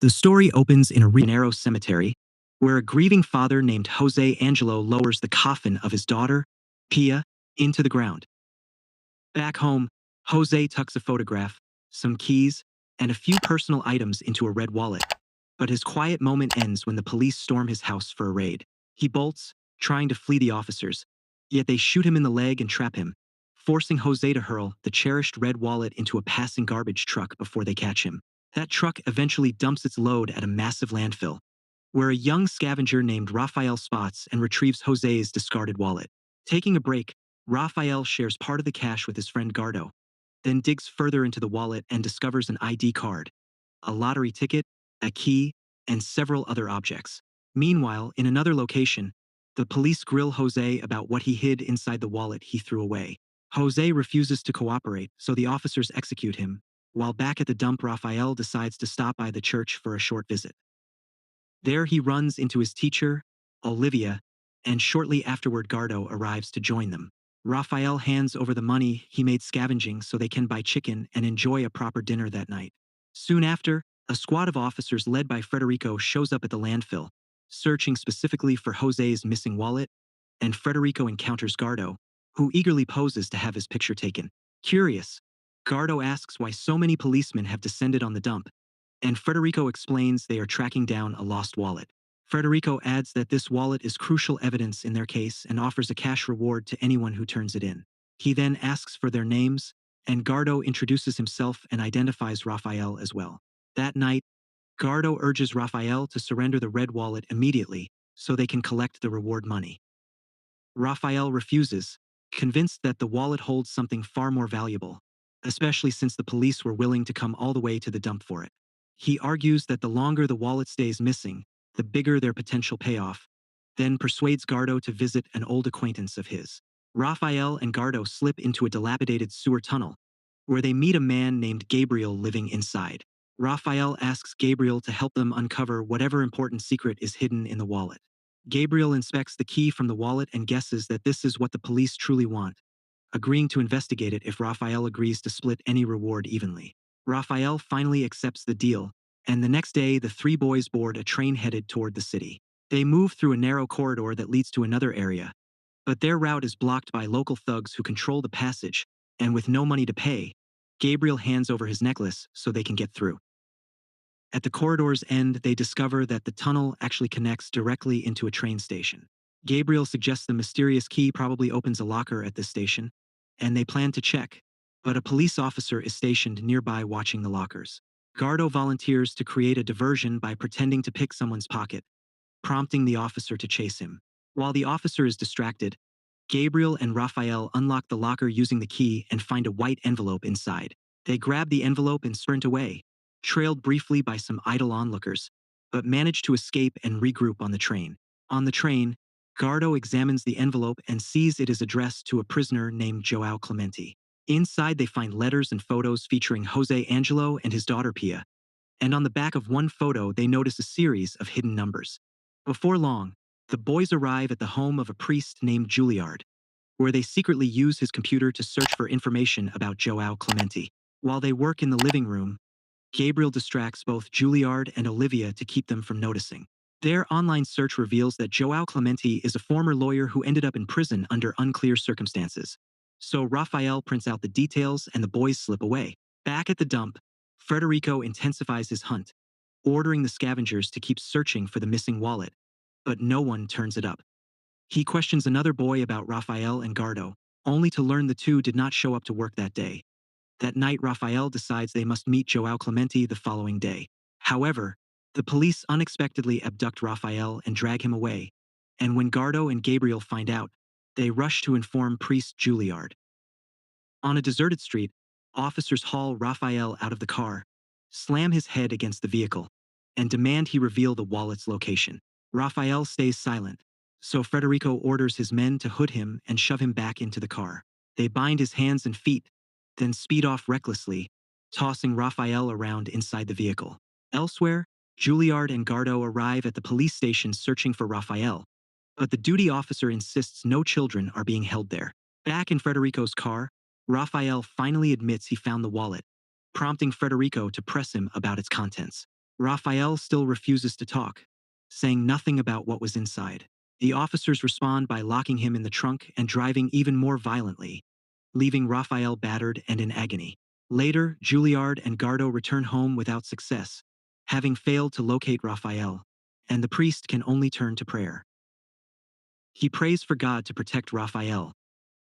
The story opens in a narrow cemetery, where a grieving father named Jose Angelo lowers the coffin of his daughter, Pia, into the ground. Back home, Jose tucks a photograph, some keys, and a few personal items into a red wallet. But his quiet moment ends when the police storm his house for a raid. He bolts, trying to flee the officers, yet they shoot him in the leg and trap him, forcing Jose to hurl the cherished red wallet into a passing garbage truck before they catch him. That truck eventually dumps its load at a massive landfill, where a young scavenger named Rafael spots and retrieves Jose's discarded wallet. Taking a break, Rafael shares part of the cash with his friend Gardo, then digs further into the wallet and discovers an ID card, a lottery ticket, a key, and several other objects. Meanwhile, in another location, the police grill Jose about what he hid inside the wallet he threw away. Jose refuses to cooperate, so the officers execute him. While back at the dump, Rafael decides to stop by the church for a short visit. There he runs into his teacher, Olivia, and shortly afterward Gardo arrives to join them. Rafael hands over the money he made scavenging so they can buy chicken and enjoy a proper dinner that night. Soon after, a squad of officers led by Federico shows up at the landfill, searching specifically for Jose's missing wallet, and Federico encounters Gardo, who eagerly poses to have his picture taken. Curious, Gardo asks why so many policemen have descended on the dump, and Federico explains they are tracking down a lost wallet. Federico adds that this wallet is crucial evidence in their case and offers a cash reward to anyone who turns it in. He then asks for their names, and Gardo introduces himself and identifies Rafael as well. That night, Gardo urges Rafael to surrender the red wallet immediately so they can collect the reward money. Rafael refuses, convinced that the wallet holds something far more valuable, especially since the police were willing to come all the way to the dump for it. He argues that the longer the wallet stays missing, the bigger their potential payoff, then persuades Gardo to visit an old acquaintance of his. Rafael and Gardo slip into a dilapidated sewer tunnel, where they meet a man named Gabriel living inside. Rafael asks Gabriel to help them uncover whatever important secret is hidden in the wallet. Gabriel inspects the key from the wallet and guesses that this is what the police truly want, agreeing to investigate it if Rafael agrees to split any reward evenly. Rafael finally accepts the deal, and the next day the three boys board a train headed toward the city. They move through a narrow corridor that leads to another area, but their route is blocked by local thugs who control the passage, and with no money to pay, Gabriel hands over his necklace so they can get through. At the corridor's end, they discover that the tunnel actually connects directly into a train station. Gabriel suggests the mysterious key probably opens a locker at this station, and they plan to check, but a police officer is stationed nearby watching the lockers. Gardo volunteers to create a diversion by pretending to pick someone's pocket, prompting the officer to chase him. While the officer is distracted, Gabriel and Rafael unlock the locker using the key and find a white envelope inside. They grab the envelope and sprint away, trailed briefly by some idle onlookers, but manage to escape and regroup on the train. On the train, Gardo examines the envelope and sees it is addressed to a prisoner named Joao Clemente. Inside, they find letters and photos featuring Jose Angelo and his daughter Pia, and on the back of one photo, they notice a series of hidden numbers. Before long, the boys arrive at the home of a priest named Juilliard, where they secretly use his computer to search for information about Joao Clemente. While they work in the living room, Gabriel distracts both Juilliard and Olivia to keep them from noticing. Their online search reveals that Joao Clemente is a former lawyer who ended up in prison under unclear circumstances. So Rafael prints out the details and the boys slip away. Back at the dump, Federico intensifies his hunt, ordering the scavengers to keep searching for the missing wallet, but no one turns it up. He questions another boy about Rafael and Gardo, only to learn the two did not show up to work that day. That night, Rafael decides they must meet Joao Clemente the following day. However, the police unexpectedly abduct Rafael and drag him away, and when Gardo and Gabriel find out, they rush to inform priest Juilliard. On a deserted street, officers haul Rafael out of the car, slam his head against the vehicle, and demand he reveal the wallet's location. Rafael stays silent, so Federico orders his men to hood him and shove him back into the car. They bind his hands and feet, then speed off recklessly, tossing Rafael around inside the vehicle. Elsewhere, Juilliard and Gardo arrive at the police station searching for Rafael, but the duty officer insists no children are being held there. Back in Federico's car, Rafael finally admits he found the wallet, prompting Federico to press him about its contents. Rafael still refuses to talk, saying nothing about what was inside. The officers respond by locking him in the trunk and driving even more violently, leaving Rafael battered and in agony. Later, Juilliard and Gardo return home without success, having failed to locate Rafael, and the priest can only turn to prayer. He prays for God to protect Rafael,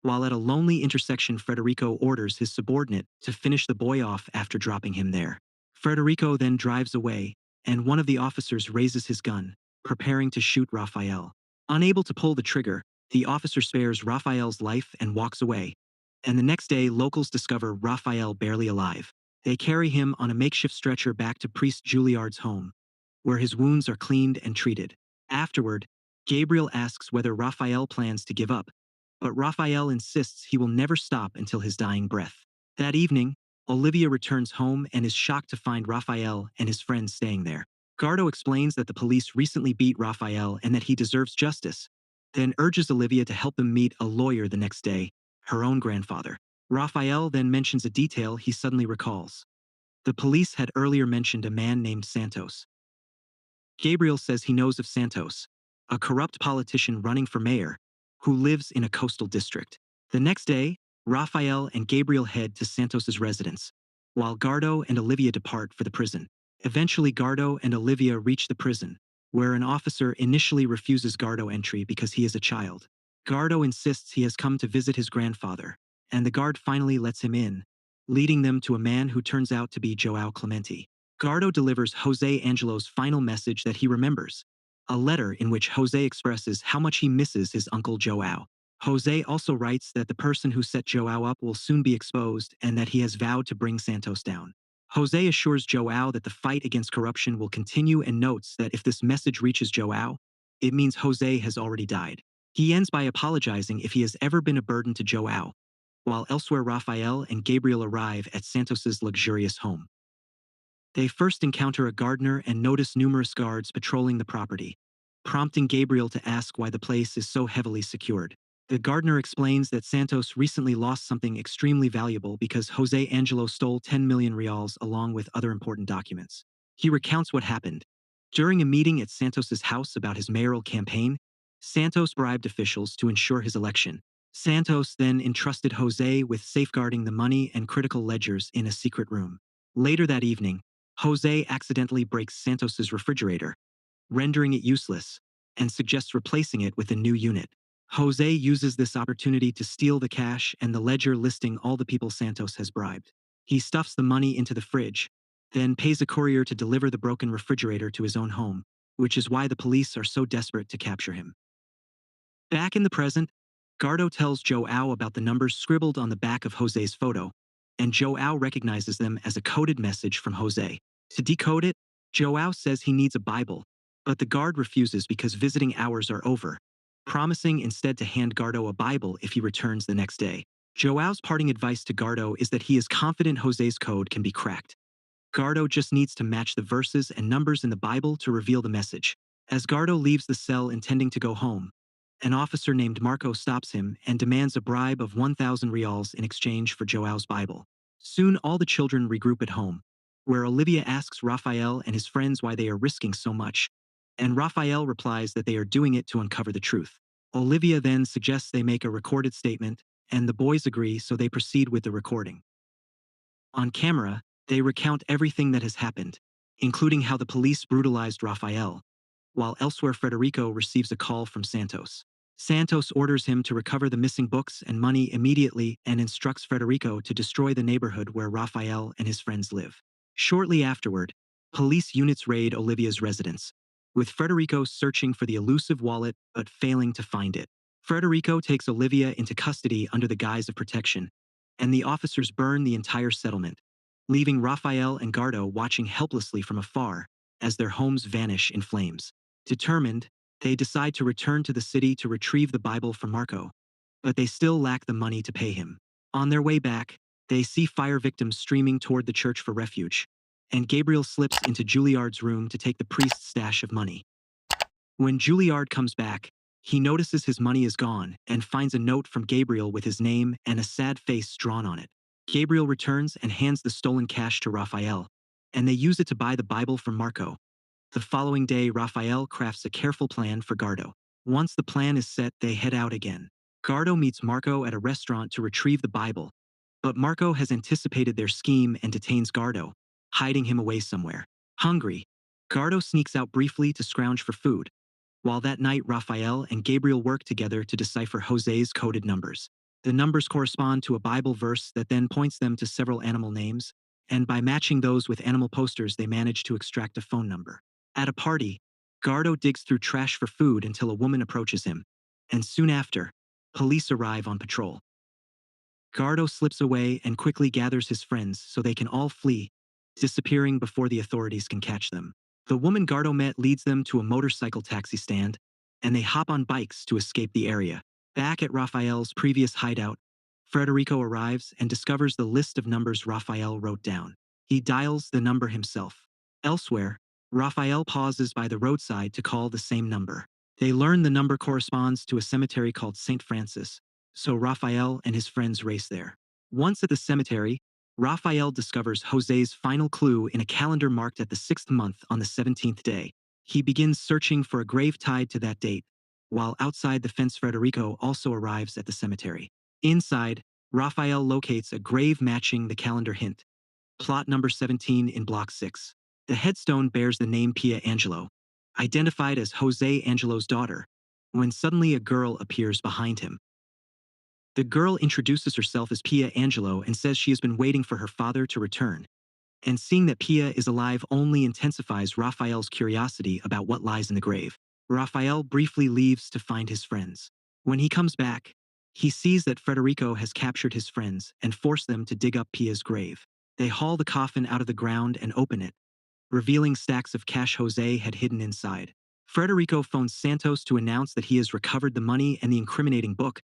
while at a lonely intersection Federico orders his subordinate to finish the boy off after dropping him there. Federico then drives away, and one of the officers raises his gun, preparing to shoot Rafael. Unable to pull the trigger, the officer spares Rafael's life and walks away, and the next day locals discover Rafael barely alive. They carry him on a makeshift stretcher back to Priest Juilliard's home, where his wounds are cleaned and treated. Afterward, Gabriel asks whether Rafael plans to give up, but Rafael insists he will never stop until his dying breath. That evening, Olivia returns home and is shocked to find Rafael and his friends staying there. Gardo explains that the police recently beat Rafael and that he deserves justice, then urges Olivia to help them meet a lawyer the next day, her own grandfather. Rafael then mentions a detail he suddenly recalls. The police had earlier mentioned a man named Santos. Gabriel says he knows of Santos, a corrupt politician running for mayor, who lives in a coastal district. The next day, Rafael and Gabriel head to Santos's residence, while Gardo and Olivia depart for the prison. Eventually, Gardo and Olivia reach the prison, where an officer initially refuses Gardo entry because he is a child. Gardo insists he has come to visit his grandfather, and the guard finally lets him in, leading them to a man who turns out to be João Clemente. Gardo delivers Jose Angelo's final message that he remembers, a letter in which Jose expresses how much he misses his uncle João. Jose also writes that the person who set João up will soon be exposed and that he has vowed to bring Santos down. Jose assures João that the fight against corruption will continue and notes that if this message reaches João, it means Jose has already died. He ends by apologizing if he has ever been a burden to João, while elsewhere Rafael and Gabriel arrive at Santos's luxurious home. They first encounter a gardener and notice numerous guards patrolling the property, prompting Gabriel to ask why the place is so heavily secured. The gardener explains that Santos recently lost something extremely valuable because Jose Angelo stole 10 million reals along with other important documents. He recounts what happened. During a meeting at Santos's house about his mayoral campaign, Santos bribed officials to ensure his election. Santos then entrusted Jose with safeguarding the money and critical ledgers in a secret room. Later that evening, Jose accidentally breaks Santos's refrigerator, rendering it useless, and suggests replacing it with a new unit. Jose uses this opportunity to steal the cash and the ledger listing all the people Santos has bribed. He stuffs the money into the fridge, then pays a courier to deliver the broken refrigerator to his own home, which is why the police are so desperate to capture him. Back in the present, Gardo tells João about the numbers scribbled on the back of Jose's photo, and João recognizes them as a coded message from Jose. To decode it, João says he needs a Bible, but the guard refuses because visiting hours are over, promising instead to hand Gardo a Bible if he returns the next day. João's parting advice to Gardo is that he is confident Jose's code can be cracked. Gardo just needs to match the verses and numbers in the Bible to reveal the message. As Gardo leaves the cell intending to go home, an officer named Marco stops him and demands a bribe of 1,000 reals in exchange for João's Bible. Soon all the children regroup at home, where Olivia asks Rafael and his friends why they are risking so much, and Rafael replies that they are doing it to uncover the truth. Olivia then suggests they make a recorded statement, and the boys agree, so they proceed with the recording. On camera, they recount everything that has happened, including how the police brutalized Rafael, while elsewhere Federico receives a call from Santos. Santos orders him to recover the missing books and money immediately and instructs Federico to destroy the neighborhood where Rafael and his friends live. Shortly afterward, police units raid Olivia's residence, with Federico searching for the elusive wallet but failing to find it. Federico takes Olivia into custody under the guise of protection, and the officers burn the entire settlement, leaving Rafael and Gardo watching helplessly from afar as their homes vanish in flames. Determined, they decide to return to the city to retrieve the Bible from Marco, but they still lack the money to pay him. On their way back, they see fire victims streaming toward the church for refuge, and Gabriel slips into Juilliard's room to take the priest's stash of money. When Juilliard comes back, he notices his money is gone and finds a note from Gabriel with his name and a sad face drawn on it. Gabriel returns and hands the stolen cash to Rafael, and they use it to buy the Bible from Marco. The following day, Rafael crafts a careful plan for Gardo. Once the plan is set, they head out again. Gardo meets Marco at a restaurant to retrieve the Bible, but Marco has anticipated their scheme and detains Gardo, hiding him away somewhere. Hungry, Gardo sneaks out briefly to scrounge for food, while that night Rafael and Gabriel work together to decipher Jose's coded numbers. The numbers correspond to a Bible verse that then points them to several animal names, and by matching those with animal posters they manage to extract a phone number. At a party, Gardo digs through trash for food until a woman approaches him, and soon after, police arrive on patrol. Gardo slips away and quickly gathers his friends so they can all flee, disappearing before the authorities can catch them. The woman Gardo met leads them to a motorcycle taxi stand, and they hop on bikes to escape the area. Back at Raphael's previous hideout, Federico arrives and discovers the list of numbers Raphael wrote down. He dials the number himself. Elsewhere, Raphael pauses by the roadside to call the same number. They learn the number corresponds to a cemetery called St. Francis, so Raphael and his friends race there. Once at the cemetery, Raphael discovers Jose's final clue in a calendar marked at the 6th month on the 17th day. He begins searching for a grave tied to that date, while outside the fence Federico also arrives at the cemetery. Inside, Raphael locates a grave matching the calendar hint, plot number 17 in block 6. The headstone bears the name Pia Angelo, identified as Jose Angelo's daughter, when suddenly a girl appears behind him. The girl introduces herself as Pia Angelo and says she has been waiting for her father to return, and seeing that Pia is alive only intensifies Raphael's curiosity about what lies in the grave. Raphael briefly leaves to find his friends. When he comes back, he sees that Federico has captured his friends and forced them to dig up Pia's grave. They haul the coffin out of the ground and open it, revealing stacks of cash Jose had hidden inside. Federico phones Santos to announce that he has recovered the money and the incriminating book,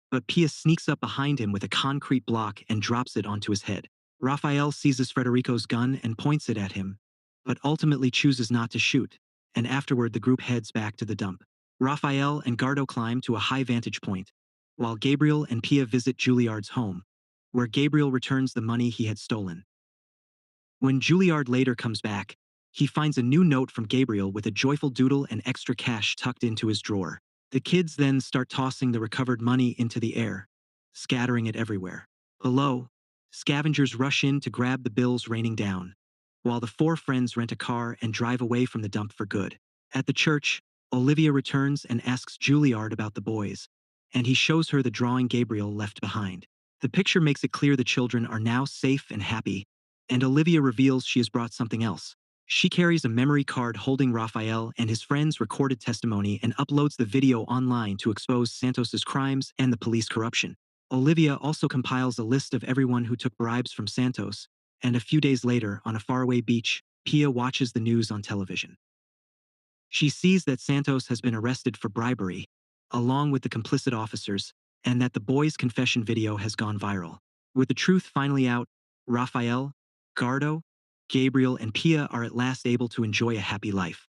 but Pia sneaks up behind him with a concrete block and drops it onto his head. Raphael seizes Federico's gun and points it at him, but ultimately chooses not to shoot, and afterward the group heads back to the dump. Rafael and Gardo climb to a high vantage point, while Gabriel and Pia visit Juilliard's home, where Gabriel returns the money he had stolen. When Juilliard later comes back, he finds a new note from Gabriel with a joyful doodle and extra cash tucked into his drawer. The kids then start tossing the recovered money into the air, scattering it everywhere. Below, scavengers rush in to grab the bills raining down, while the four friends rent a car and drive away from the dump for good. At the church, Olivia returns and asks Juilliard about the boys, and he shows her the drawing Gabriel left behind. The picture makes it clear the children are now safe and happy, and Olivia reveals she has brought something else. She carries a memory card holding Raphael and his friends' recorded testimony and uploads the video online to expose Santos's crimes and the police corruption. Olivia also compiles a list of everyone who took bribes from Santos, and a few days later, on a faraway beach, Pia watches the news on television. She sees that Santos has been arrested for bribery, along with the complicit officers, and that the boys' confession video has gone viral. With the truth finally out, Rafael, Gardo, Gabriel, and Pia are at last able to enjoy a happy life.